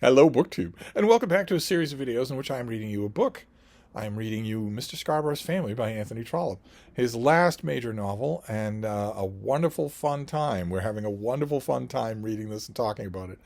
Hello, BookTube, and welcome back to a series of videos in which I am reading you a book. I am reading you Mr. Scarborough's Family by Anthony Trollope, his last major novel, and a wonderful fun time. We're having a wonderful fun time reading this and talking about it.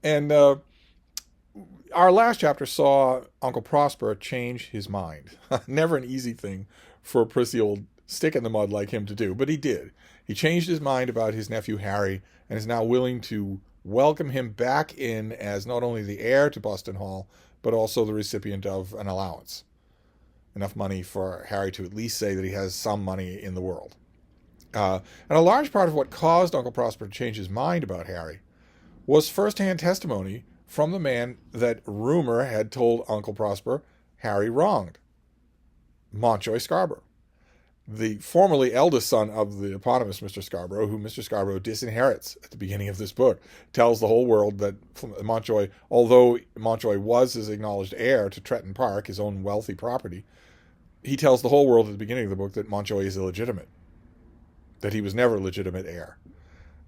And our last chapter saw Uncle Prosper change his mind. Never an easy thing for a prissy old stick in the mud like him to do, but he did. He changed his mind about his nephew Harry and is now willing to welcome him back in as not only the heir to Buston Hall, but also the recipient of an allowance. Enough money for Harry to at least say that he has some money in the world. And a large part of what caused Uncle Prosper to change his mind about Harry was first-hand testimony from the man that rumor had told Uncle Prosper Harry wronged, Montjoy Scarborough, the formerly eldest son of the eponymous Mr. Scarborough, who Mr. Scarborough disinherits at the beginning of this book, tells the whole world that Montjoy, although Montjoy was his acknowledged heir to Tretton Park, his own wealthy property, he tells the whole world at the beginning of the book that Montjoy is illegitimate, that he was never a legitimate heir,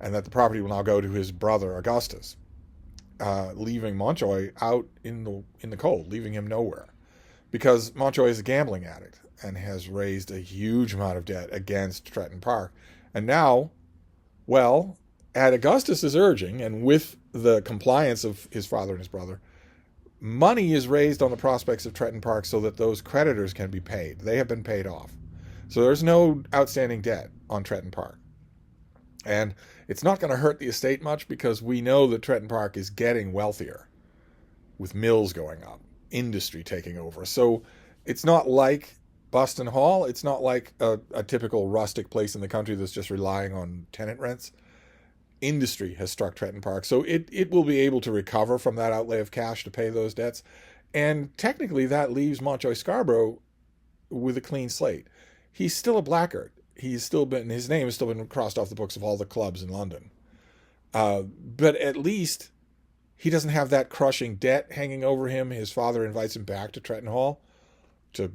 and that the property will now go to his brother Augustus, leaving Montjoy out in the cold, leaving him nowhere, because Montjoy is a gambling addict and has raised a huge amount of debt against Tretton Park. And now, well, at Augustus's urging and with the compliance of his father and his brother, money is raised on the prospects of Tretton Park so that those creditors can be paid. They have been paid off. So there's no outstanding debt on Tretton Park. And it's not going to hurt the estate much because we know that Tretton Park is getting wealthier with mills going up, industry taking over. So it's not like Buston Hall. It's not like a typical rustic place in the country that's just relying on tenant rents. Industry has struck Tretton Park, so it will be able to recover from that outlay of cash to pay those debts. And technically that leaves Montjoy Scarborough with a clean slate. He's still a blackguard. His name has still been crossed off the books of all the clubs in London. But at least he doesn't have that crushing debt hanging over him. His father invites him back to Tretton Hall to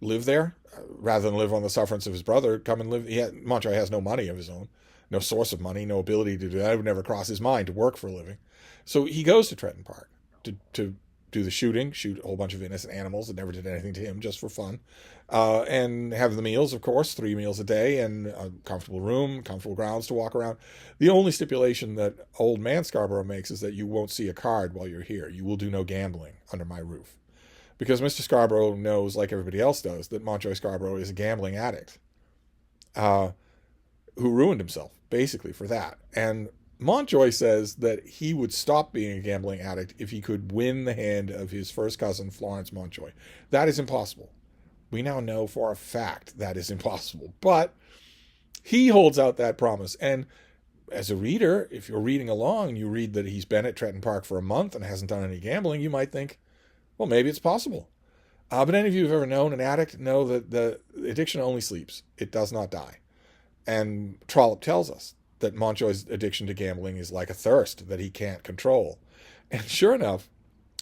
live there rather than live on the sufferance of his brother. Come and live. Montjoy has no money of his own, no source of money, no ability to do that. It would never cross his mind to work for a living. So he goes to Tretton Park to do the shooting, shoot a whole bunch of innocent animals that never did anything to him, just for fun, and have the meals, of course, 3 meals a day, and a comfortable room, comfortable grounds to walk around. The only stipulation that old man Scarborough makes is that you won't see a card while you're here. You will do no gambling under my roof. Because Mr. Scarborough knows, like everybody else does, that Montjoy Scarborough is a gambling addict who ruined himself, basically, for that. And Montjoy says that he would stop being a gambling addict if he could win the hand of his first cousin, Florence Montjoy. That is impossible. We now know for a fact that is impossible. But he holds out that promise. And as a reader, if you're reading along and you read that he's been at Tretton Park for a month and hasn't done any gambling, you might think, well, maybe it's possible. But any of you who've ever known an addict know that the addiction only sleeps. It does not die. And Trollope tells us that Montjoy's addiction to gambling is like a thirst that he can't control. And sure enough,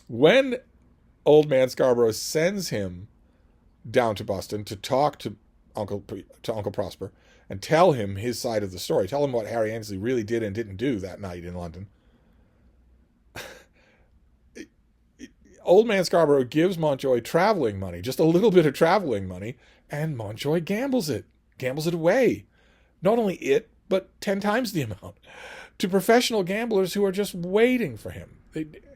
when old man Scarborough sends him down to Buston to talk to Uncle Prosper and tell him his side of the story, tell him what Harry Annesley really did and didn't do that night in London, old man Scarborough gives Montjoy traveling money, just a little bit of traveling money, and Montjoy gambles it away. Not only it, but 10 times the amount to professional gamblers who are just waiting for him.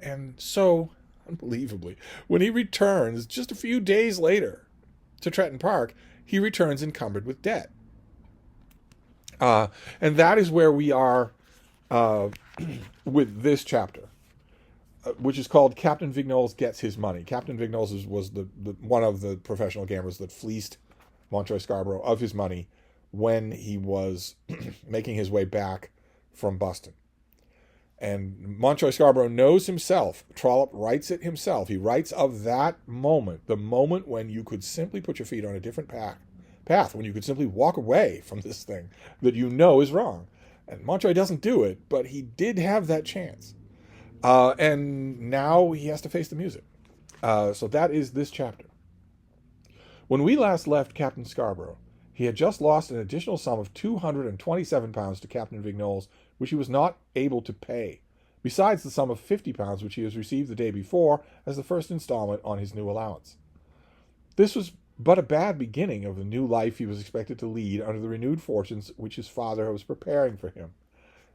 And so, unbelievably, when he returns just a few days later to Tretton Park, he returns encumbered with debt. And that is where we are with this chapter, which is called Captain Vignolles Gets His Money. Captain Vignolles was the one of the professional gamblers that fleeced Montjoy Scarborough of his money when he was making his way back from Buston. And Montjoy Scarborough knows himself. Trollope writes it himself. He writes of that moment, the moment when you could simply put your feet on a different path, when you could simply walk away from this thing that you know is wrong. And Montjoy doesn't do it, but he did have that chance. And now he has to face the music. So that is this chapter. When we last left Captain Scarborough, he had just lost an additional sum of £227 to Captain Vignolles, which he was not able to pay, besides the sum of £50 which he has received the day before as the first instalment on his new allowance. This was but a bad beginning of the new life he was expected to lead under the renewed fortunes which his father was preparing for him.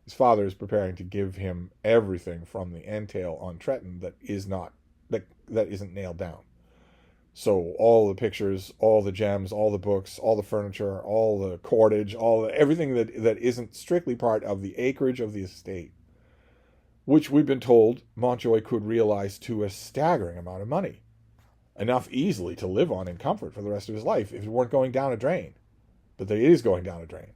His father is preparing to give him everything from the entail on Tretton that isn't nailed down. So all the pictures, all the gems, all the books, all the furniture, all the cordage, everything that isn't strictly part of the acreage of the estate, which we've been told Montjoy could realize to a staggering amount of money, enough easily to live on in comfort for the rest of his life if it weren't going down a drain. But it is going down a drain.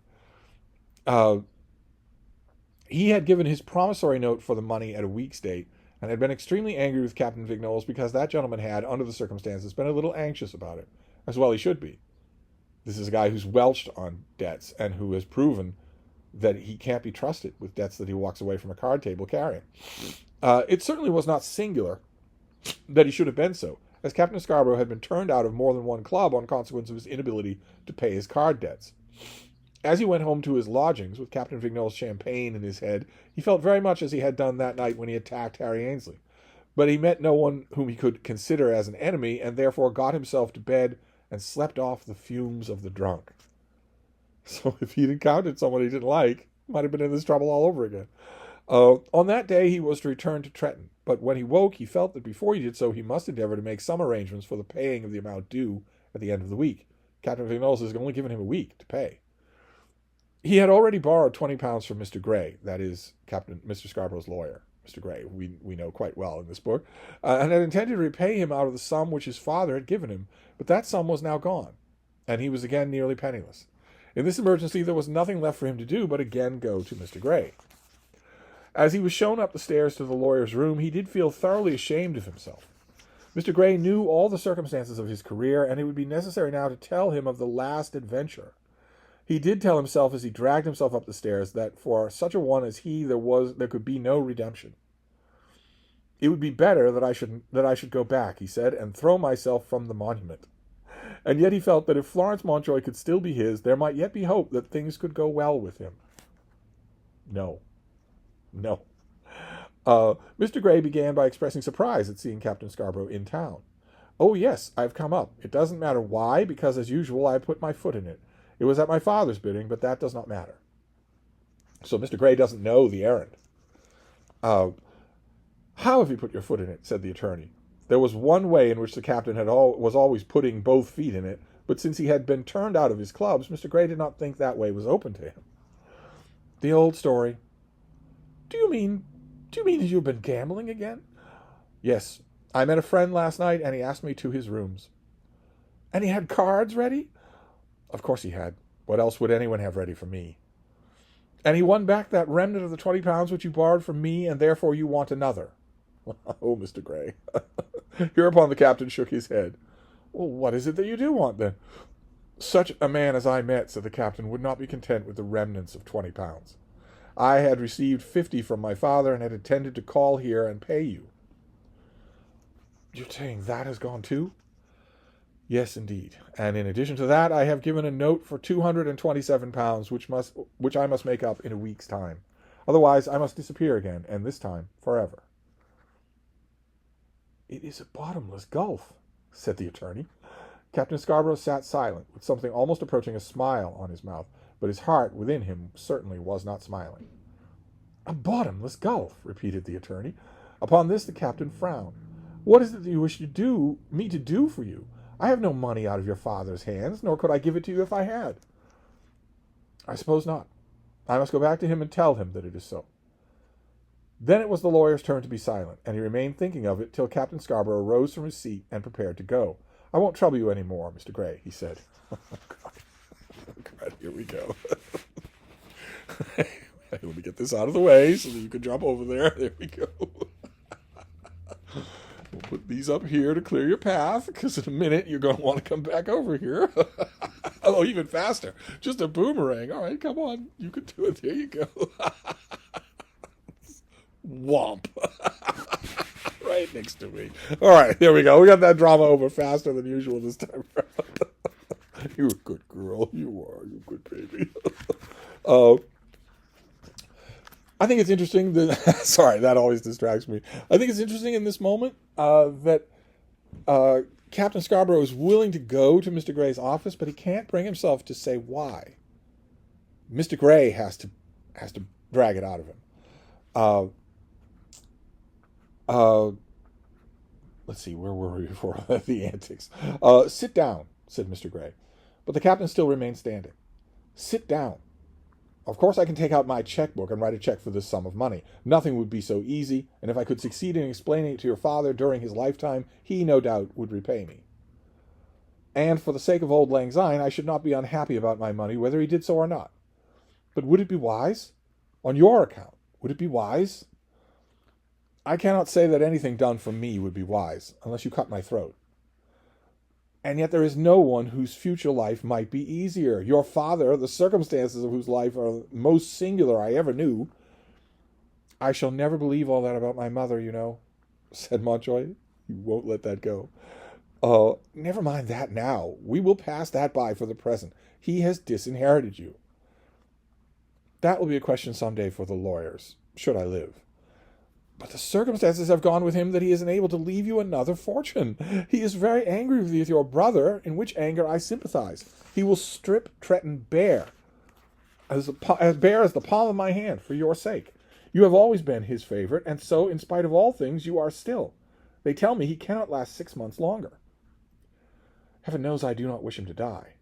He had given his promissory note for the money at a week's date, and had been extremely angry with Captain Vignolles because that gentleman had, under the circumstances, been a little anxious about it, as well he should be. This is a guy who's welched on debts and who has proven that he can't be trusted with debts that he walks away from a card table carrying. It certainly was not singular that he should have been so, as Captain Scarborough had been turned out of more than one club on consequence of his inability to pay his card debts. As he went home to his lodgings with Captain Vignolles' champagne in his head, he felt very much as he had done that night when he attacked Harry Ainsley. But he met no one whom he could consider as an enemy, and therefore got himself to bed and slept off the fumes of the drunk. So if he'd encountered someone he didn't like, he might have been in this trouble all over again. On that day he was to return to Tretton, but when he woke he felt that before he did so he must endeavour to make some arrangements for the paying of the amount due at the end of the week. Captain Vignolles has only given him a week to pay. He had already borrowed £20 from Mr. Gray, that is, Mr. Scarborough's lawyer, Mr. Gray, we know quite well in this book, and had intended to repay him out of the sum which his father had given him, but that sum was now gone, and he was again nearly penniless. In this emergency there was nothing left for him to do but again go to Mr. Gray. As he was shown up the stairs to the lawyer's room, he did feel thoroughly ashamed of himself. Mr. Gray knew all the circumstances of his career, and it would be necessary now to tell him of the last adventure. He did tell himself as he dragged himself up the stairs that for such a one as he there could be no redemption. It would be better that I should go back, he said, and throw myself from the monument. And yet he felt that if Florence Montjoy could still be his, there might yet be hope that things could go well with him. No. Mr. Gray began by expressing surprise at seeing Captain Scarborough in town. "Oh, yes, I've come up. It doesn't matter why, because as usual I put my foot in it. It was at my father's bidding, but that does not matter." So Mr. Gray doesn't know the errand. "How have you put your foot in it?" said the attorney. There was one way in which the captain was always putting both feet in it, but since he had been turned out of his clubs, Mr. Gray did not think that way was open to him. "The old story." Do you mean you've been gambling again?" "Yes. I met a friend last night, and he asked me to his rooms." "And he had cards ready?" "Of course he had. What else would anyone have ready for me?" "And he won back that remnant of the £20 which you borrowed from me, and therefore you want another?" "Oh, Mr. Gray." Hereupon the captain shook his head. "Well, what is it that you do want, then?" "Such a man as I met," said the captain, "would not be content with the remnants of £20. I had received 50 from my father, and had intended to call here and pay you." "You're saying that has gone too?" "Yes, indeed. And in addition to that, I have given a note for £227, which I must make up in a week's time. Otherwise, I must disappear again, and this time forever." "It is a bottomless gulf," said the attorney. Captain Scarborough sat silent, with something almost approaching a smile on his mouth, but his heart within him certainly was not smiling. "A bottomless gulf," repeated the attorney. Upon this the captain frowned. "What is it that you wish me to do for you? I have no money out of your father's hands, nor could I give it to you if I had." "I suppose not. I must go back to him and tell him that it is so." Then it was the lawyer's turn to be silent, and he remained thinking of it till Captain Scarborough rose from his seat and prepared to go. "I won't trouble you any more, Mr. Gray," he said. Oh, God, here we go. Let me get this out of the way so that you can jump over there. There we go. We'll put these up here to clear your path, because in a minute you're going to want to come back over here. Oh, even faster. Just a boomerang. All right, come on. You can do it. There you go. Womp. Right next to me. All right, there we go. We got that drama over faster than usual this time around. You're a good girl. You are. You're a good baby. I think it's interesting that, sorry, that always distracts me. I think it's interesting in this moment that Captain Scarborough is willing to go to Mr. Gray's office, but he can't bring himself to say why. Mr. Gray has to drag it out of him. Let's see, where were we before the antics? Sit down, said Mr. Gray. But the captain still remained standing. Sit down. Of course I can take out my checkbook and write a check for this sum of money. Nothing would be so easy, and if I could succeed in explaining it to your father during his lifetime, he no doubt would repay me. And for the sake of auld lang syne, I should not be unhappy about my money, whether he did so or not. But would it be wise? On your account, would it be wise? I cannot say that anything done for me would be wise, unless you cut my throat. And yet there is no one whose future life might be easier. Your father, the circumstances of whose life are most singular I ever knew. I shall never believe all that about my mother, you know, said Montjoy. You won't let that go. Never mind that now. We will pass that by for the present. He has disinherited you. That will be a question some day for the lawyers, should I live. But the circumstances have gone with him that he isn't able to leave you another fortune. He is very angry with your brother, in which anger I sympathize. He will strip Tretton bare, as bare as the palm of my hand, for your sake. You have always been his favorite, and so, in spite of all things, you are still. They tell me he cannot last 6 months longer. Heaven knows I do not wish him to die.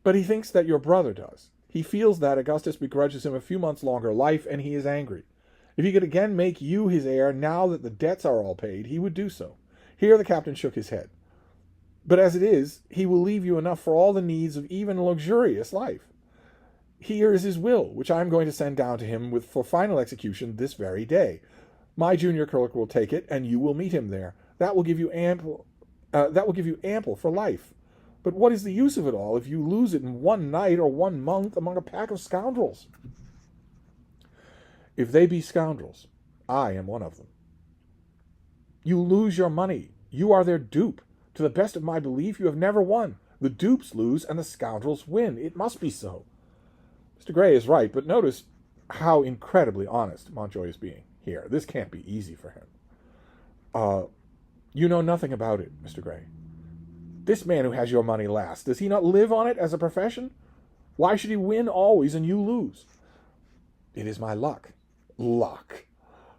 But he thinks that your brother does. He feels that Augustus begrudges him a few months longer life, and he is angry. If he could again make you his heir, now that the debts are all paid, he would do so. Here the captain shook his head. But as it is, he will leave you enough for all the needs of even luxurious life. Here is his will, which I am going to send down to him for final execution this very day. My junior clerk will take it, and you will meet him there. That will give you ample for life. But what is the use of it all if you lose it in one night or 1 month among a pack of scoundrels? If they be scoundrels, I am one of them. You lose your money. You are their dupe. To the best of my belief, you have never won. The dupes lose and the scoundrels win. It must be so. Mr. Gray is right, but notice how incredibly honest Montjoy is being here. This can't be easy for him. You know nothing about it, Mr. Gray. This man who has your money last, does he not live on it as a profession? Why should he win always and you lose? It is my luck. Luck.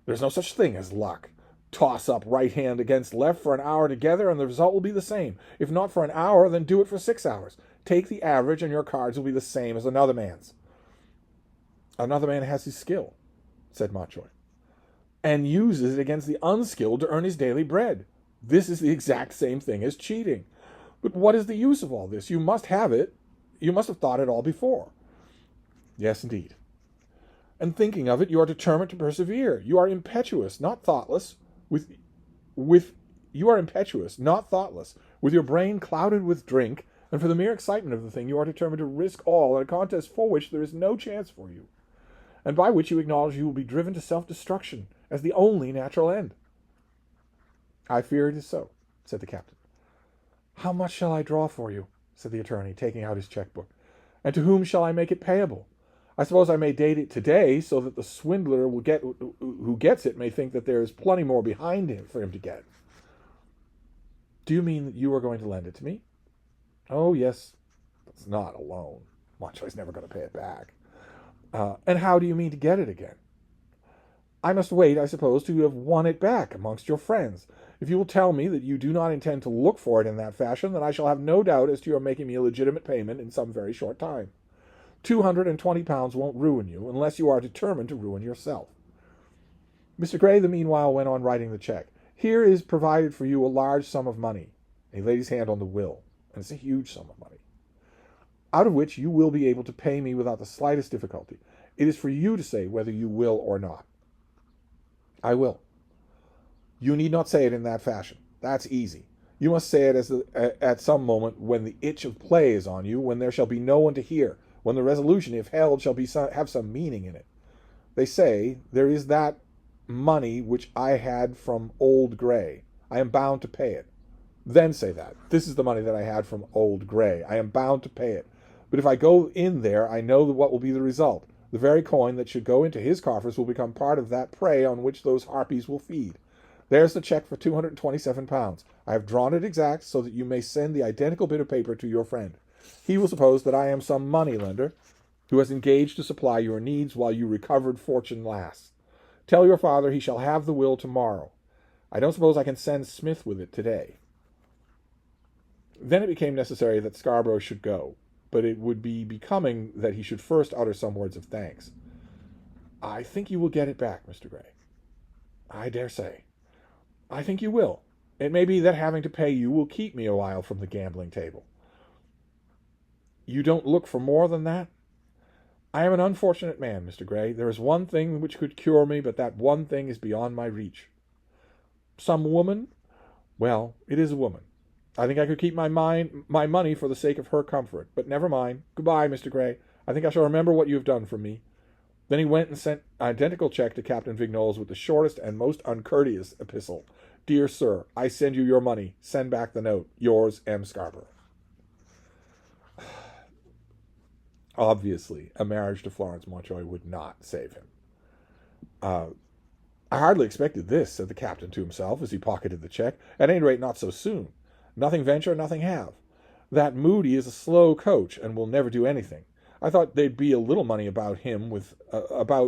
There's no such thing as luck. Toss up right hand against left for an hour together and the result will be the same. If not for an hour, then do it for 6 hours. Take the average and your cards will be the same as another man's. Another man has his skill, said Montjoy, and uses it against the unskilled to earn his daily bread. This is the exact same thing as cheating. But what is the use of all this? You must have it. You must have thought it all before. Yes, indeed. And thinking of it, you are determined to persevere. You are impetuous, not thoughtless. You are impetuous, not thoughtless. With your brain clouded with drink, and for the mere excitement of the thing, you are determined to risk all in a contest for which there is no chance for you, and by which you acknowledge you will be driven to self-destruction as the only natural end. I fear it is so, said the captain. How much shall I draw for you? Said the attorney, taking out his checkbook. And to whom shall I make it payable? I suppose I may date it today, so that the swindler who gets it may think that there is plenty more behind him for him to get. Do you mean that you are going to lend it to me? Oh, yes. It's not a loan. Montjoy's never going to pay it back. And how do you mean to get it again? I must wait, I suppose, till you have won it back amongst your friends. If you will tell me that you do not intend to look for it in that fashion, then I shall have no doubt as to your making me a legitimate payment in some very short time. £220 won't ruin you, unless you are determined to ruin yourself. Mr. Gray, the meanwhile, went on writing the check. Here is provided for you a large sum of money. He laid his hand on the will, and it's a huge sum of money, out of which you will be able to pay me without the slightest difficulty. It is for you to say whether you will or not. I will. You need not say it in that fashion. That's easy. You must say it at some moment when the itch of play is on you, when there shall be no one to hear, when the resolution, if held, shall have some meaning in it. They say, there is that money which I had from old Gray. I am bound to pay it. Then say that. This is the money that I had from old Gray. I am bound to pay it. But if I go in there, I know what will be the result. The very coin that should go into his coffers will become part of that prey on which those harpies will feed. There's the check for £227. I have drawn it exact so that you may send the identical bit of paper to your friend. He will suppose that I am some money-lender who has engaged to supply your needs while you recovered fortune lasts. Tell your father he shall have the will tomorrow. I don't suppose I can send Smith with it today." Then it became necessary that Scarborough should go, but it would be becoming that he should first utter some words of thanks. "I think you will get it back, Mr. Gray." "I dare say. I think you will. It may be that having to pay you will keep me a while from the gambling table." "You don't look for more than that?" "I am an unfortunate man, Mr. Gray. There is one thing which could cure me, but that one thing is beyond my reach." "Some woman?" "Well, it is a woman. I think I could keep my money for the sake of her comfort. But never mind. Goodbye, Mr. Gray. I think I shall remember what you have done for me." Then he went and sent an identical check to Captain Vignolles with the shortest and most uncourteous epistle. "Dear sir, I send you your money. Send back the note. Yours, M. Scarborough." Obviously, a marriage to Florence Mountjoy would not save him. "I hardly expected this," said the captain to himself as he pocketed the check. "At any rate, not so soon. Nothing venture, nothing have. That Moody is a slow coach and will never do anything. I thought there'd be a little money about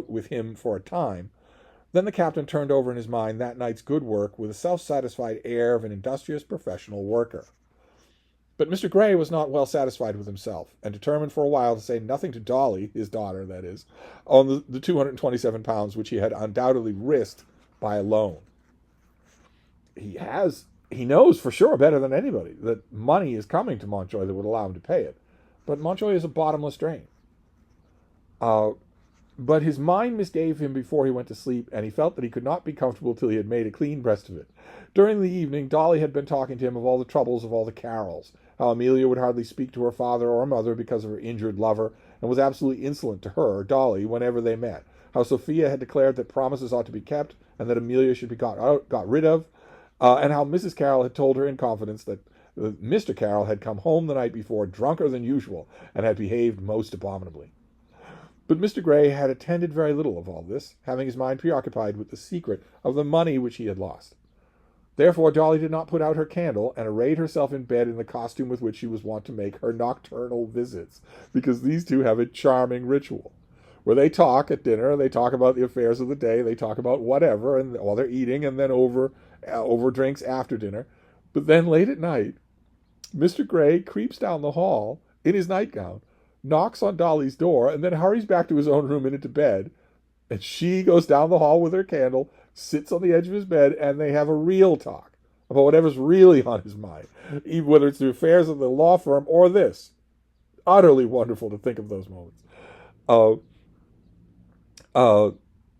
with him for a time." Then the captain turned over in his mind that night's good work with a self-satisfied air of an industrious professional worker. But Mr. Gray was not well satisfied with himself, and determined for a while to say nothing to Dolly, his daughter, that is, on the £227 which he had undoubtedly risked by a loan. He knows for sure better than anybody that money is coming to Mountjoy that would allow him to pay it. But Mountjoy is a bottomless drain. But his mind misgave him before he went to sleep, and he felt that he could not be comfortable till he had made a clean breast of it. During the evening, Dolly had been talking to him of all the troubles of all the Carrolls, how Amelia would hardly speak to her father or mother because of her injured lover, and was absolutely insolent to her, Dolly, whenever they met, how Sophia had declared that promises ought to be kept, and that Amelia should be got rid of, and how Mrs. Carroll had told her in confidence that Mr. Carroll had come home the night before drunker than usual, and had behaved most abominably. But Mr. Gray had attended very little of all this, having his mind preoccupied with the secret of the money which he had lost. Therefore Dolly did not put out her candle, and arrayed herself in bed in the costume with which she was wont to make her nocturnal visits, because these two have a charming ritual, where they talk at dinner, they talk about the affairs of the day, they talk about whatever, and while they're eating, and then over drinks after dinner. But then late at night, Mr. Gray creeps down the hall in his nightgown, knocks on Dolly's door, and then hurries back to his own room and into bed. And she goes down the hall with her candle, sits on the edge of his bed, and they have a real talk about whatever's really on his mind, even whether it's the affairs of the law firm or this. Utterly wonderful to think of those moments.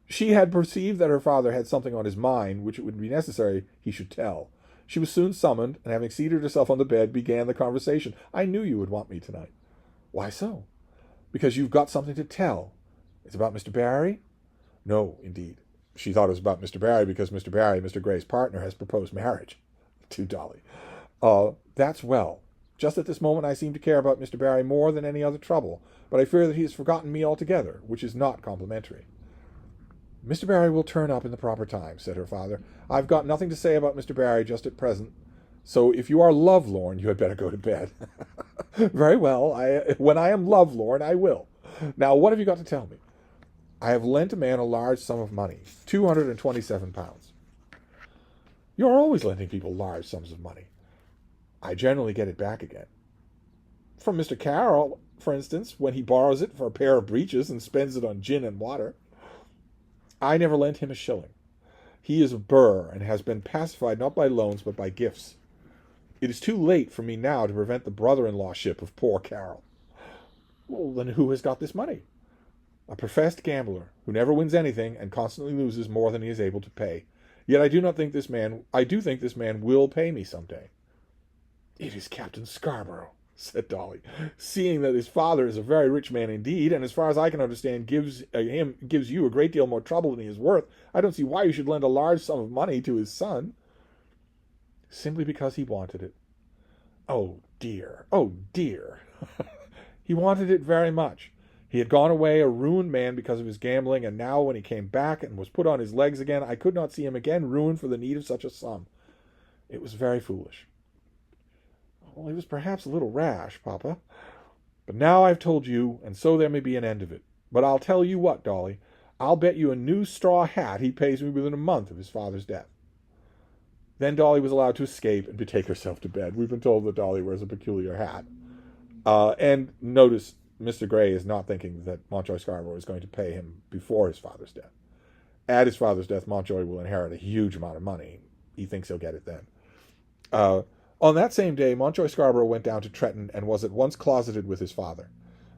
She had perceived that her father had something on his mind which it would be necessary he should tell. She was soon summoned, and having seated herself on the bed, began the conversation. "I knew you would want me tonight." "Why so?" "Because you've got something to tell." "It's about Mr. Barry?" "No, indeed." She thought it was about Mr. Barry because Mr. Barry, Mr. Gray's partner, has proposed marriage to Dolly. That's well. Just at this moment I seem to care about Mr. Barry more than any other trouble, but I fear that he has forgotten me altogether, which is not complimentary." "Mr. Barry will turn up in the proper time," said her father. "I've got nothing to say about Mr. Barry just at present, so if you are lovelorn, you had better go to bed." "Very well. When I am lovelorn, I will. Now, what have you got to tell me?" "I have lent a man a large sum of money, £227. "You're always lending people large sums of money." "I generally get it back again." "From Mr. Carroll, for instance, when he borrows it for a pair of breeches and spends it on gin and water." "I never lent him a shilling. He is a burr, and has been pacified not by loans but by gifts. It is too late for me now to prevent the brother-in-lawship of poor Carroll." "Well, then who has got this money?" "A professed gambler, who never wins anything, and constantly loses more than he is able to pay. Yet I do think this man will pay me some day." "It is Captain Scarborough," said Dolly, "seeing that his father is a very rich man indeed, and as far as I can understand gives you a great deal more trouble than he is worth. I don't see why you should lend a large sum of money to his son." "Simply because he wanted it." "Oh dear, oh dear." "He wanted it very much. He had gone away a ruined man because of his gambling, and now when he came back and was put on his legs again, I could not see him again ruined for the need of such a sum. It was very foolish. Well, he was perhaps a little rash, Papa. But now I've told you, and so there may be an end of it. But I'll tell you what, Dolly, I'll bet you a new straw hat he pays me within a month of his father's death. Then Dolly was allowed to escape and betake herself to bed. We've been told that Dolly wears a peculiar hat. And notice Mr. Grey is not thinking that Mountjoy Scarborough is going to pay him before his father's death. At his father's death, Mountjoy will inherit a huge amount of money. He thinks he'll get it then. On that same day, Mountjoy Scarborough went down to Tretton and was at once closeted with his father.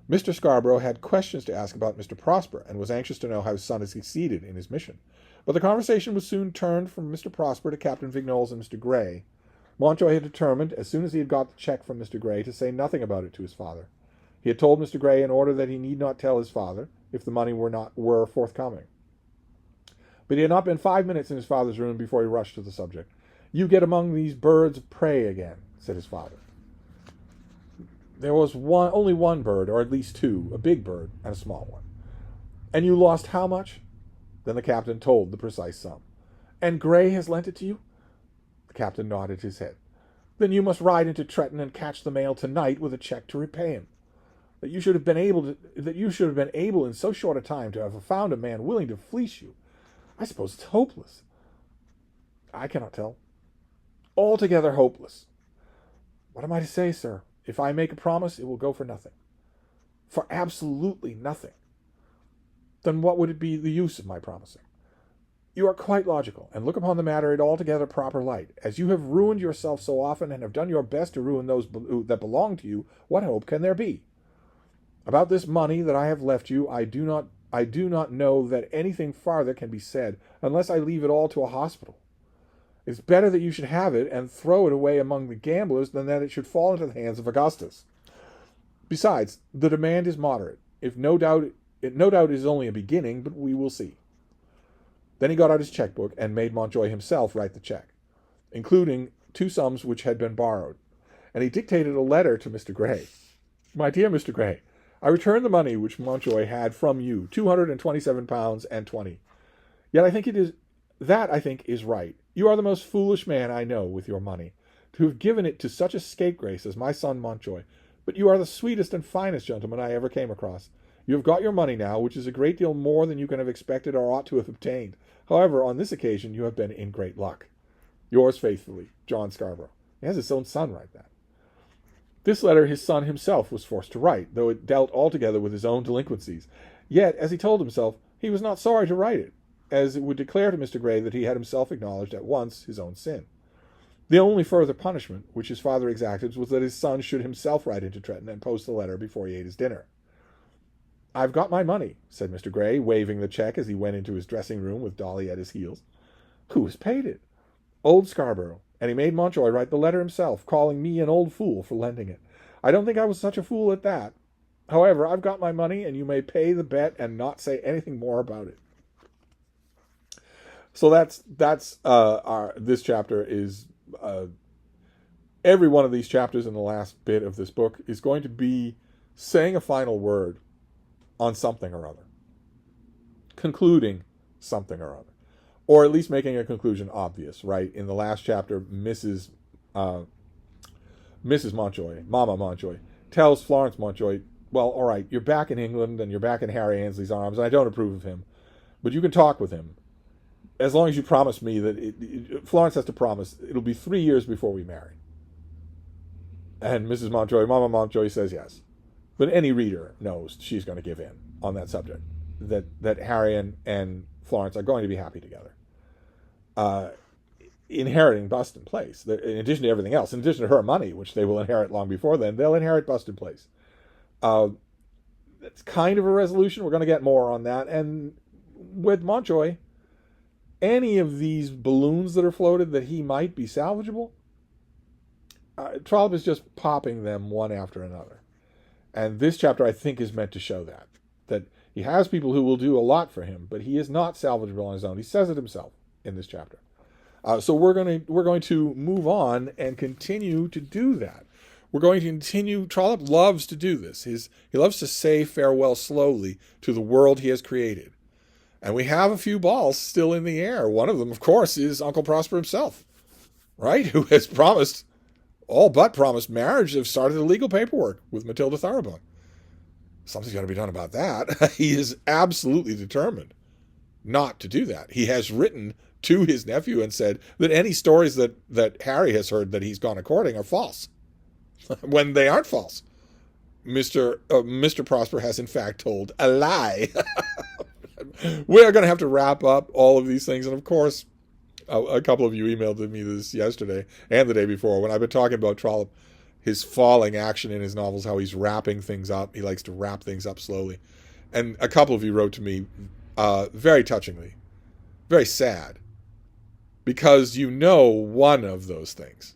Mr. Scarborough had questions to ask about Mr. Prosper, and was anxious to know how his son had succeeded in his mission. But the conversation was soon turned from Mr. Prosper to Captain Vignolles and Mr. Grey. Mountjoy had determined, as soon as he had got the cheque from Mr. Grey, to say nothing about it to his father. He had told Mr. Grey in order that he need not tell his father if the money were forthcoming. But he had not been 5 minutes in his father's room before he rushed to the subject. "You get among these birds of prey again," said his father. There was only one bird, or at least two, a big bird and a small one. "And you lost how much?" Then the captain told the precise sum. "And Grey has lent it to you?" The captain nodded his head. "Then you must ride into Tretton and catch the mail tonight with a cheque to repay him. That you should have been able in so short a time to have found a man willing to fleece you. I suppose it's hopeless." "I cannot tell." "Altogether hopeless." "What am I to say, sir? If I make a promise, it will go for nothing." "For absolutely nothing." "Then what would it be the use of my promising?" "You are quite logical, and look upon the matter in altogether proper light. As you have ruined yourself so often, and have done your best to ruin those that belong to you, what hope can there be? About this money that I have left you, I do not know that anything farther can be said, unless I leave it all to a hospital. It's better that you should have it and throw it away among the gamblers than that it should fall into the hands of Augustus. Besides, the demand is moderate. It no doubt is only a beginning, but we will see." Then he got out his checkbook and made Mountjoy himself write the cheque, including 2 sums which had been borrowed, and he dictated a letter to Mr. Grey. "My dear Mr. Grey, I return the money which Mountjoy had from you, £227 and 20. Yet I think is right. You are the most foolish man I know with your money, to have given it to such a scapegrace as my son Mountjoy. But you are the sweetest and finest gentleman I ever came across. You have got your money now, which is a great deal more than you can have expected or ought to have obtained. However, on this occasion you have been in great luck. Yours faithfully, John Scarborough." He has his own son write that. This letter his son himself was forced to write, though it dealt altogether with his own delinquencies. Yet, as he told himself, he was not sorry to write it, as it would declare to Mr. Grey that he had himself acknowledged at once his own sin. The only further punishment which his father exacted was that his son should himself ride into Tretton and post the letter before he ate his dinner. "I've got my money," said Mr. Grey, waving the cheque as he went into his dressing-room with Dolly at his heels. "Who has paid it?" "Old Scarborough, and he made Mountjoy write the letter himself, calling me an old fool for lending it. I don't think I was such a fool at that. However, I've got my money, and you may pay the bet and not say anything more about it." So this chapter is every one of these chapters in the last bit of this book is going to be saying a final word on something or other, concluding something or other, or at least making a conclusion obvious. Right in the last chapter, Mrs. Mountjoy, Mama Mountjoy, tells Florence Mountjoy, "Well, all right, you're back in England and you're back in Harry Annesley's arms. And I don't approve of him, but you can talk with him. As long as you promise me that Florence has to promise it'll be 3 years before we marry." And Mrs. Mountjoy, Mama Mountjoy, says yes. But any reader knows she's going to give in on that subject, that Harry and Florence are going to be happy together. Inheriting Buston Place, in addition to everything else, in addition to her money, which they will inherit long before then, they'll inherit Buston Place. That's kind of a resolution. We're going to get more on that. And with Mountjoy, any of these balloons that are floated that he might be salvageable, Trollope is just popping them one after another. And this chapter, I think, is meant to show that he has people who will do a lot for him, but he is not salvageable on his own. He says it himself in this chapter. So we're going to move on and continue to do that. We're going to continue. Trollope loves to do this. He loves to say farewell slowly to the world he has created. And we have a few balls still in the air. One of them, of course, is Uncle Prosper himself, right? Who has promised, all but promised marriage. They've started the legal paperwork with Matilda Thoroughbone. Something's got to be done about that. He is absolutely determined not to do that. He has written to his nephew and said that any stories that Harry has heard that he's gone a courting are false, when they aren't false. Mr. Prosper has in fact told a lie. We're going to have to wrap up all of these things. And of course, a couple of you emailed me this yesterday and the day before when I've been talking about Trollope, his falling action in his novels, how he's wrapping things up. He likes to wrap things up slowly. And a couple of you wrote to me very touchingly, very sad, because you know one of those things.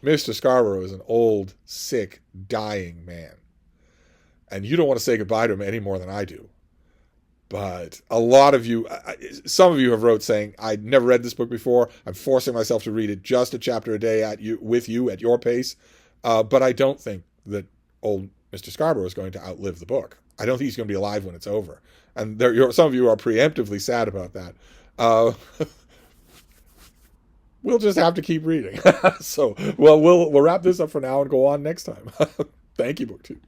Mr. Scarborough is an old, sick, dying man. And you don't want to say goodbye to him any more than I do. But a lot of you, some of you have wrote saying, I'd never read this book before. I'm forcing myself to read it just a chapter a day with you at your pace. But I don't think that old Mr. Scarborough is going to outlive the book. I don't think he's going to be alive when it's over. And some of you are preemptively sad about that. We'll just have to keep reading. So, well, we'll wrap this up for now and go on next time. Thank you, BookTube.